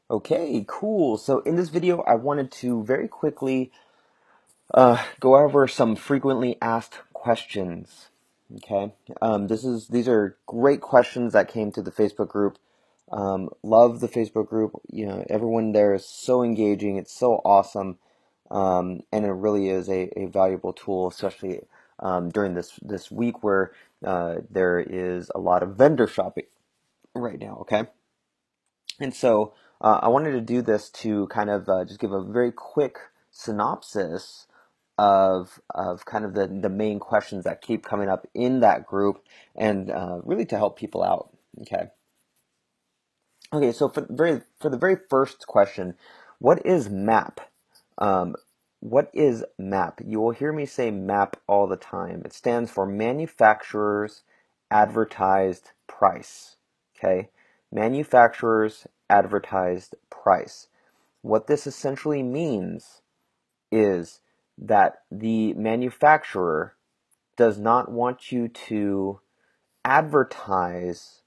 Okay, cool. So in this video, I wanted to very quickly go over some frequently asked questions. Okay, these are great questions that came to the Facebook group. Love the Facebook group. You know, everyone there is so engaging. It's so awesome, and it really is a valuable tool, especially during this week where there is a lot of vendor shopping right now. Okay. And so I wanted to do this to kind of just give a very quick synopsis of kind of the main questions that keep coming up in that group and really to help people out. Okay. Okay, so for the very first question, what is MAP? Um, what is MAP? You will hear me say MAP all the time. It stands for Manufacturer's Advertised Price. Okay, Manufacturer's Advertised Price. What this essentially means is that the manufacturer does not want you to advertise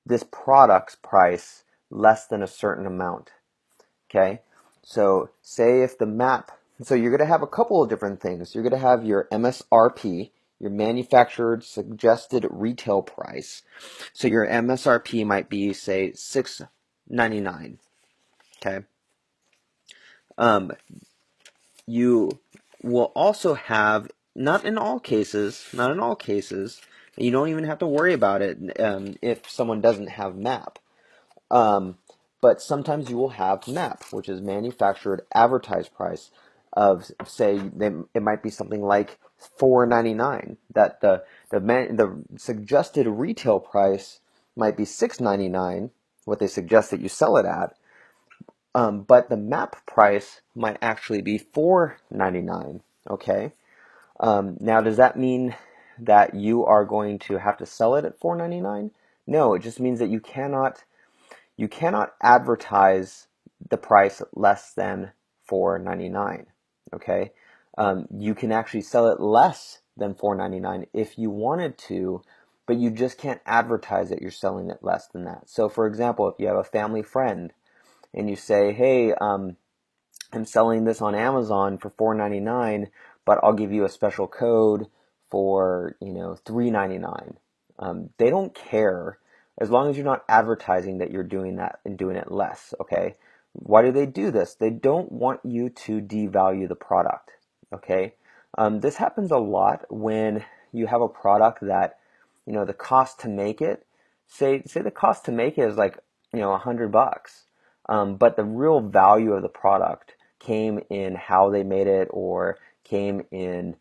this product's price less than a certain amount. Okay, so say if the map, so you're going to have a couple of different things. You're going to have your MSRP, your manufactured suggested retail price. So your MSRP might be, say, $6.99. Okay, um, you will also have, not in all cases, you don't even have to worry about it if someone doesn't have MAP. Um, but sometimes you will have MAP, which is manufactured advertised price of, say, it might be something like $4.99. That the suggested retail price might be $6.99, what they suggest that you sell it at. But the MAP price might actually be $4.99. Okay. Now, does that mean that you are going to have to sell it at $4.99? No, it just means that you cannot advertise the price less than $4.99. Okay, you can actually sell it less than $4.99 if you wanted to, but you just can't advertise that you're selling it less than that. So, for example, if you have a family friend and you say, "Hey, I'm selling this on Amazon for $4.99, but I'll give you a special code for $3.99." They don't care as long as you're not advertising that you're doing that and doing it less. Okay, why do they do this? They don't want you to devalue the product. Okay, this happens a lot when you have a product that the cost to make it. Say the cost to make it is like $100, but the real value of the product came in how they made it, or came in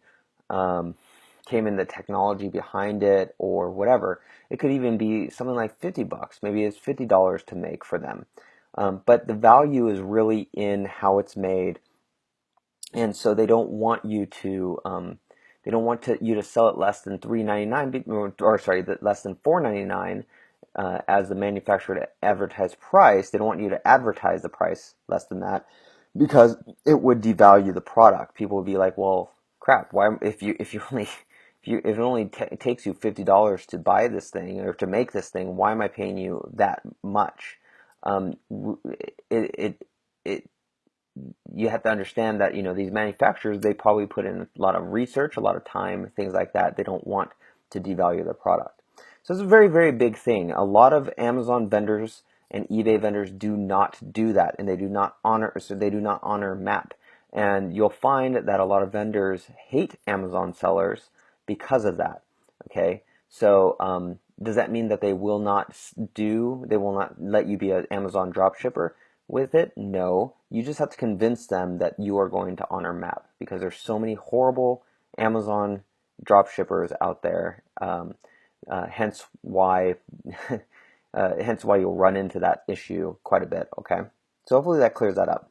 um, came in the technology behind it, or whatever. It could even be something like $50. Maybe it's $50 to make for them. But the value is really in how it's made, and so they don't want you to sell it less than $3.99, or sorry, less than $4.99 as the manufacturer advertised price. They don't want you to advertise the price less than that because it would devalue the product. People would be like, "Well, crap! Why if it only takes you $50 to buy this thing or to make this thing, why am I paying you that much?" Um, it, it it You have to understand that these manufacturers, they probably put in a lot of research, a lot of time, things like that. They don't want to devalue their product. So it's a very, very big thing. A lot of Amazon vendors and eBay vendors do not do that, and they do not honor MAP. And you'll find that a lot of vendors hate Amazon sellers because of that. Okay, so does that mean that they will not let you be an Amazon dropshipper with it? No, you just have to convince them that you are going to honor MAP, because there's so many horrible Amazon drop shippers out there. Hence why, hence why you'll run into that issue quite a bit. Okay, so hopefully that clears that up.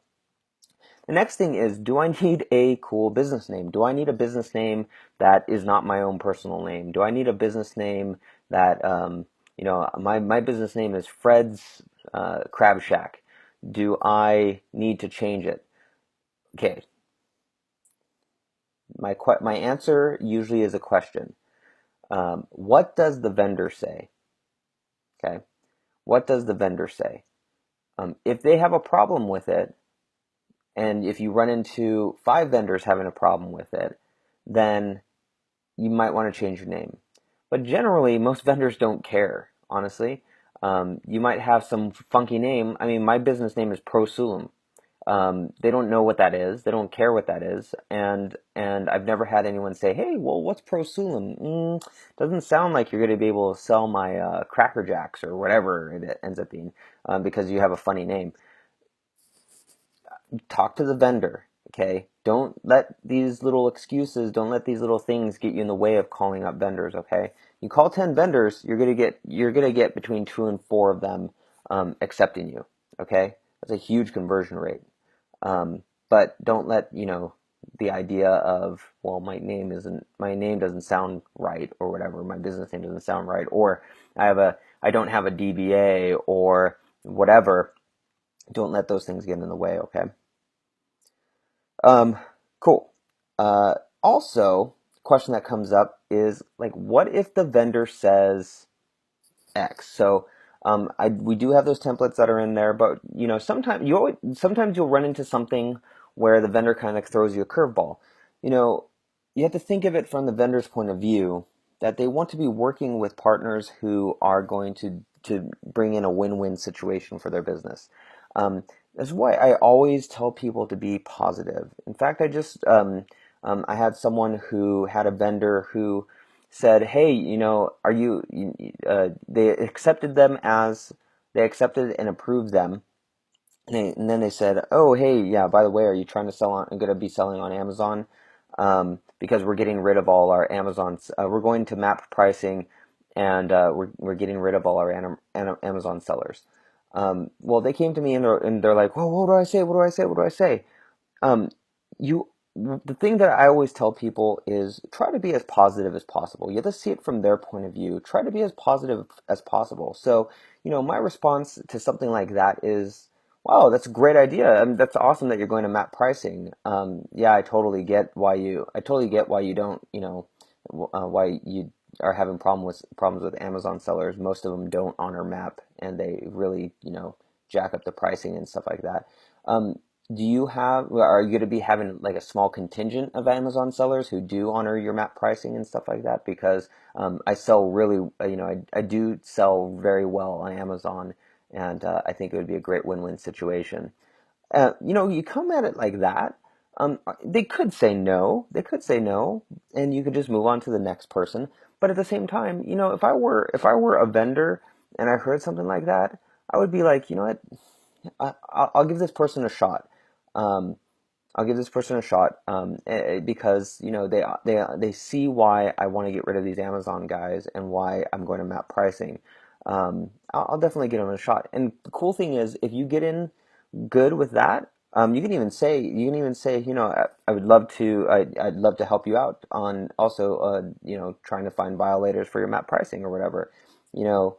The next thing is, do I need a cool business name? Do I need a business name that is not my own personal name? Do I need a business name that, my business name is Fred's Crab Shack. Do I need to change it? Okay, my answer usually is a question. What does the vendor say? Okay, what does the vendor say? If they have a problem with it, and if you run into 5 vendors having a problem with it, then you might want to change your name. But generally, most vendors don't care, honestly. You might have some funky name. I mean, my business name is Prosulum. They don't know what that is. They don't care what that is. And I've never had anyone say, "Hey, well, what's Prosulum? Doesn't sound like you're going to be able to sell my Cracker Jacks or whatever it ends up being because you have a funny name." Talk to the vendor, okay? Don't let these little excuses, don't let these little things get you in the way of calling up vendors, okay? You call 10 vendors, you're gonna get between 2 and 4 of them accepting you, okay? That's a huge conversion rate. But don't let, the idea of, well, my name doesn't sound right or whatever, my business name doesn't sound right, or I don't have a DBA or whatever. Don't let those things get in the way, okay? Um, cool. Also, question that comes up is like, what if the vendor says X? So, we do have those templates that are in there, but sometimes you'll run into something where the vendor kind of throws you a curveball. You know, you have to think of it from the vendor's point of view that they want to be working with partners who are going to bring in a win-win situation for their business. That's why I always tell people to be positive. In fact, I had someone who had a vendor who said, "Hey, are they accepted and approved them, and then they said, "Oh, hey, yeah, by the way, are you trying to sell on, going to be selling on Amazon? Because we're getting rid of all our Amazons. We're going to map pricing, and we're getting rid of all our Amazon sellers." Well, they came to me and they're like, "Well, what do I say? What do I say? What do I say?" Um, you, the thing that I always tell people is try to be as positive as possible. You have to see it from their point of view. Try to be as positive as possible. So, my response to something like that is, wow, that's a great idea. That's awesome that you're going to map pricing. Yeah, I totally get why you don't, why you are having problems with Amazon sellers. Most of them don't honor map, and they really, jack up the pricing and stuff like that. Um, are you going to be having like a small contingent of Amazon sellers who do honor your map pricing and stuff like that? Because I sell really, I do sell very well on Amazon, and I think it would be a great win-win situation. You come at it like that. They could say no. They could say no, and you could just move on to the next person. But at the same time, if I were a vendor and I heard something like that, I would be like, you know what? I'll give this person a shot. Um, I'll give this person a shot because they see why I want to get rid of these Amazon guys and why I'm going to map pricing. I'll definitely give them a shot. And the cool thing is, if you get in good with that, you can even say, I would love to, I'd love to help you out on also, trying to find violators for your map pricing or whatever. You know,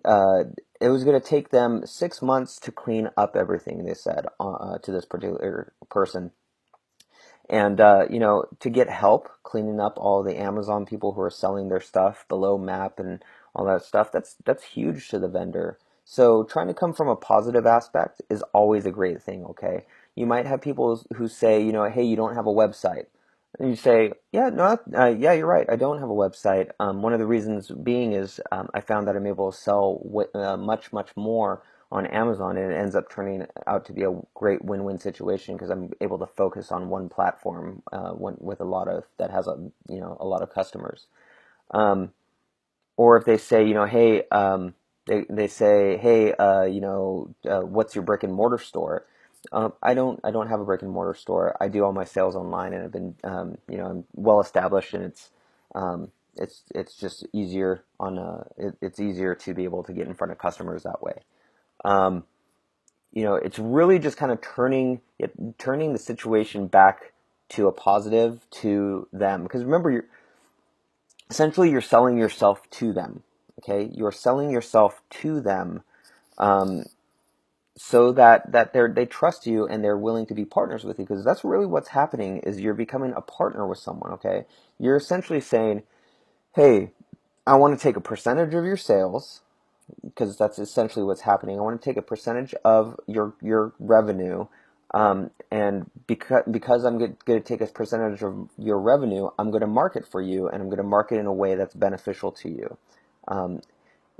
uh, it was going to take them 6 months to clean up everything, they said, to this particular person. And, to get help cleaning up all the Amazon people who are selling their stuff below map and all that stuff, that's huge to the vendor. So trying to come from a positive aspect is always a great thing, okay? You might have people who say, hey, you don't have a website. And you say, yeah, no, yeah, you're right. I don't have a website. One of the reasons being is I found that I'm able to sell much, much more on Amazon, and it ends up turning out to be a great win-win situation because I'm able to focus on one platform, with a lot of that has a lot of customers. Um, or if they say, hey, they say, hey, what's your brick and mortar store? I don't have a brick and mortar store. I do all my sales online, and I've been, I'm well established, and it's just easier it's easier to be able to get in front of customers that way. Um, it's really just kind of turning the situation back to a positive to them. Because remember, you're selling yourself to them. Okay, you're selling yourself to them, um, so that they trust you and they're willing to be partners with you. Because that's really what's happening is you're becoming a partner with someone. Okay, you're essentially saying, hey, I want to take a percentage of your sales, because that's essentially what's happening. I want to take a percentage of your revenue, and because I'm going to take a percentage of your revenue, I'm going to market for you, and I'm going to market in a way that's beneficial to you. Um,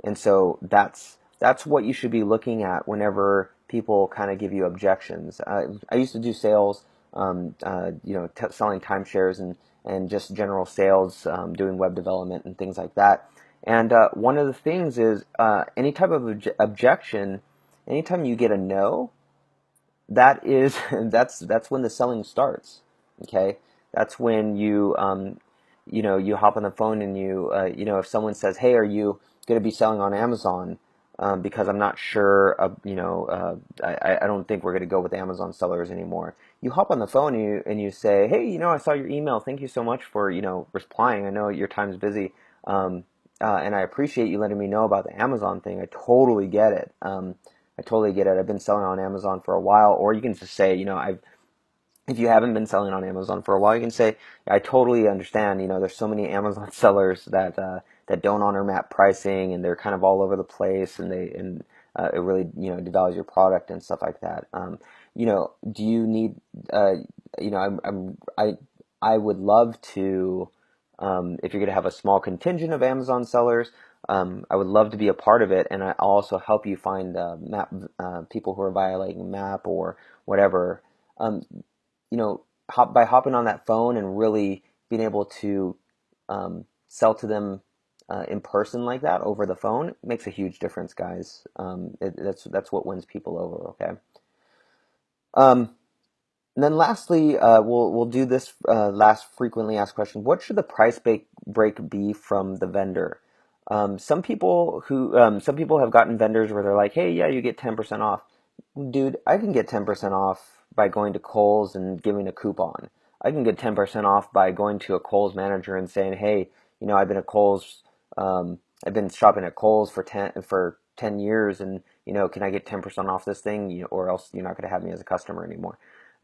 and so that's what you should be looking at whenever people kind of give you objections. I used to do sales, selling timeshares and just general sales, doing web development and things like that. And one of the things is any type of objection, anytime you get a no, that is that's when the selling starts. Okay, that's when you hop on the phone and if someone says, hey, are you going to be selling on Amazon? Because I'm not sure, I don't think we're going to go with Amazon sellers anymore. You hop on the phone and you say, hey, I saw your email, thank you so much for replying. I know your time's busy, and I appreciate you letting me know about the Amazon thing. I totally get it. I totally get it. I've been selling on Amazon for a while. Or you can just say, if you haven't been selling on Amazon for a while, you can say, I totally understand. There's so many Amazon sellers that don't honor MAP pricing, and they're kind of all over the place, and it really devalues your product and stuff like that. Do you need I would love to, if you're going to have a small contingent of Amazon sellers, I would love to be a part of it, and I'll also help you find MAP people who are violating MAP or whatever. Um, by hopping on that phone and really being able to sell to them in person like that over the phone makes a huge difference, guys. That's what wins people over. Okay. Um, and then lastly, we'll do this last frequently asked question. What should the price break be from the vendor? Some people have gotten vendors where they're like, hey, yeah, you get 10% off. Dude, I can get 10% off by going to Kohl's and giving a coupon. I can get 10% off by going to a Kohl's manager and saying, hey, I've been at Kohl's, I've been shopping at Kohl's for 10 years, and can I get 10% off this thing? Or else you're not going to have me as a customer anymore.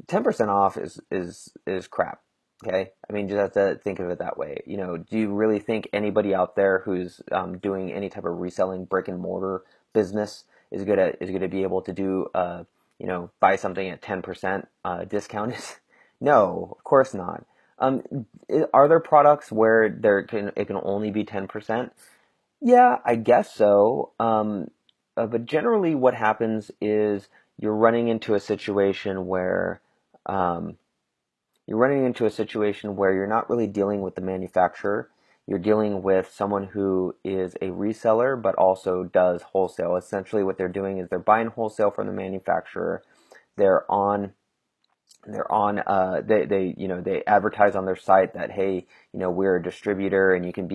10% off is crap. Okay, I mean, just have to think of it that way. Do you really think anybody out there who's doing any type of reselling brick and mortar business is gonna be able to do buy something at 10% discounted? No, of course not. Um, are there products where it can only be 10%? Yeah, I guess so. But generally, what happens is you're running into a situation where um, you're not really dealing with the manufacturer. You're dealing with someone who is a reseller but also does wholesale. Essentially, what they're doing is they're buying wholesale from the manufacturer. They're on they advertise on their site that, hey, we're a distributor, and you can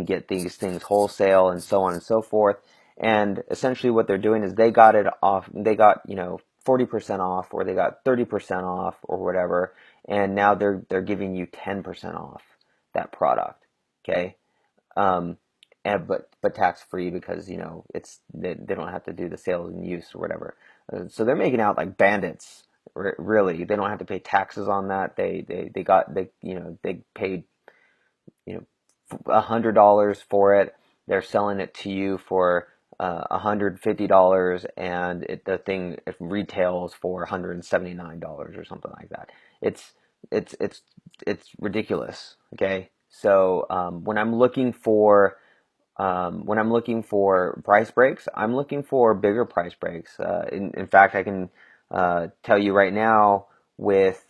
get these things wholesale, and so on and so forth. And essentially what they're doing is they got 40% off, or they got 30% off, or whatever, and now they're giving you 10% off that product. Okay. um and but tax free, because they don't have to do the sales and use or whatever. So they're making out like bandits. Really, they don't have to pay taxes on that. They paid $100 for it. They're selling it to you for $150, and the thing it retails for $179 or something like that. It's it's it's it's ridiculous. Okay, so when I'm looking for price breaks, I'm looking for bigger price breaks. In fact, I can tell you right now, with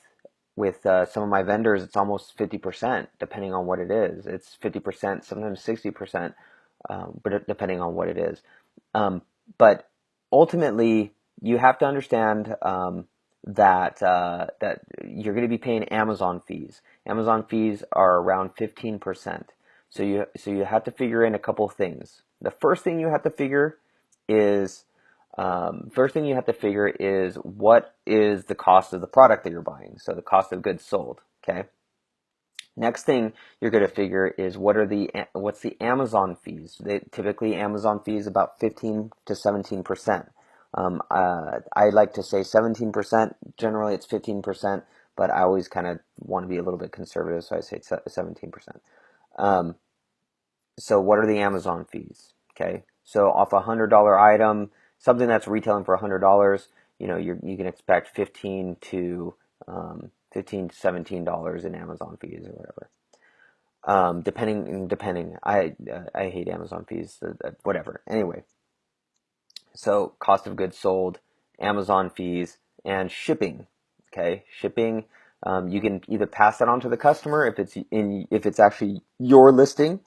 some of my vendors, it's almost 50%, depending on what it is. It's 50%, sometimes 60%, but depending on what it is. Um, but ultimately, you have to understand that you're going to be paying Amazon fees. Amazon fees are around 15%. So you have to figure in a couple of things. The is first thing you have to figure is, what is the cost of the product that you're buying? So the cost of goods sold. Okay. Next thing you're going to figure is, what's the Amazon fees? Typically, Amazon fees about 15 to 17%. I like to say 17%. Generally, it's 15%, but I always kind of want to be a little bit conservative, so I say 17%. Um, so what are the Amazon fees? Okay, So off a $100 item, something that's retailing for $100, you can expect 15 to $17 in Amazon fees or whatever. Depending, I hate Amazon fees, whatever. Anyway, so cost of goods sold, Amazon fees, and shipping. Okay, shipping. You can either pass that on to the customer if it's actually your listing,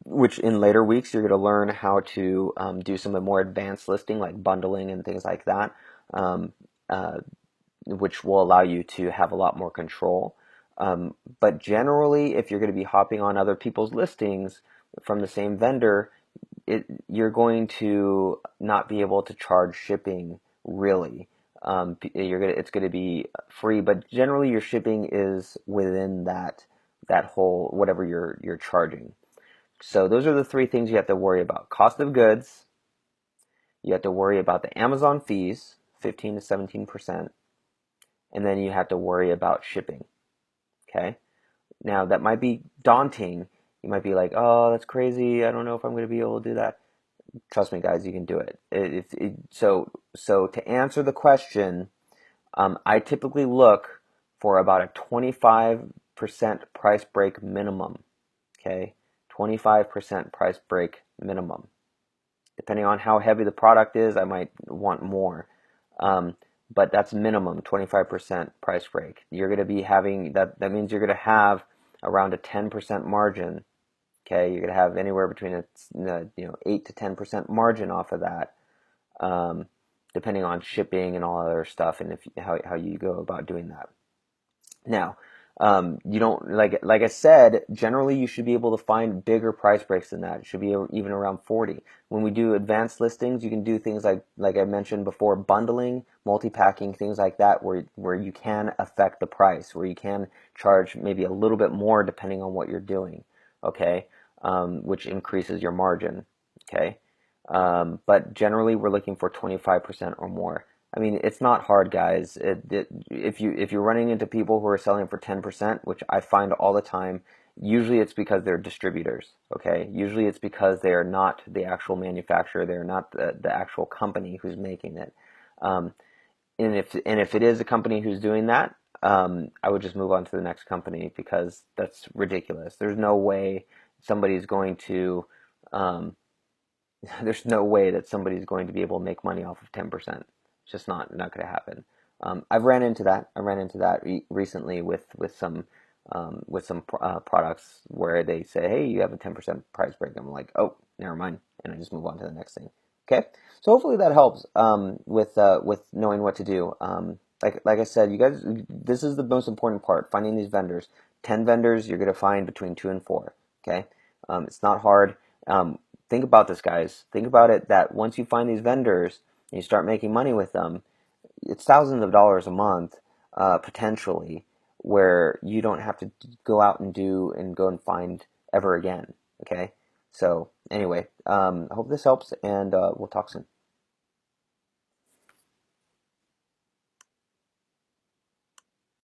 which in later weeks you're going to learn how to do some of the more advanced listing like bundling and things like that, um, uh, which will allow you to have a lot more control. But generally, if you're going to be hopping on other people's listings from the same vendor, you're going to not be able to charge shipping really. It's going to be free, but generally your shipping is within that whole whatever you're charging. So those are the three things you have to worry about: cost of goods. You have to worry about the Amazon fees, 15 to 17%, and then you have to worry about shipping. Okay. Now that might be daunting. You might be like, "Oh, that's crazy. I don't know if I'm going to be able to do that." Trust me, guys, you can do it. So to answer the question, I typically look for about a 25% price break minimum. Okay, 25% price break minimum. Depending on how heavy the product is, I might want more. But that's minimum 25% price break. You're going to be having that. That means you're going to have around a 10% margin. Okay, you're going to have anywhere between a 8 to 10% margin off of that, depending on shipping and all other stuff, and how you go about doing that. Now, you don't like I said. Generally, you should be able to find bigger price breaks than that. It should be even around 40. When we do advanced listings, you can do things like I mentioned before, bundling, multi-packing, things like that, where you can affect the price, where you can charge maybe a little bit more depending on what you're doing. Okay, which increases your margin. Okay, but generally, we're looking for 25% or more. I mean, it's not hard, guys. If you're running into people who are selling for 10%, which I find all the time, usually it's because they're distributors. Okay, usually it's because they are not the actual manufacturer. They're not the actual company who's making it. Um, and if it is a company who's doing that, I would just move on to the next company because that's ridiculous. There's no way somebody's going to. There's no way that somebody's going to be able to make money off of 10%. It's just not going to happen. I've ran into that. I ran into that recently with some products where they say, "Hey, you have a 10% price break." I'm like, "Oh, never mind," and I just move on to the next thing. Okay, so hopefully that helps with knowing what to do. Like I said, you guys, this is the most important part: finding these vendors. 10 vendors, you're going to find between 2 and 4. Okay, it's not hard. Think about this, guys. Think about it that once you find these vendors and you start making money with them, it's thousands of dollars a month, potentially, where you don't have to go out and go and find ever again. Okay? So, anyway, I hope this helps, and we'll talk soon.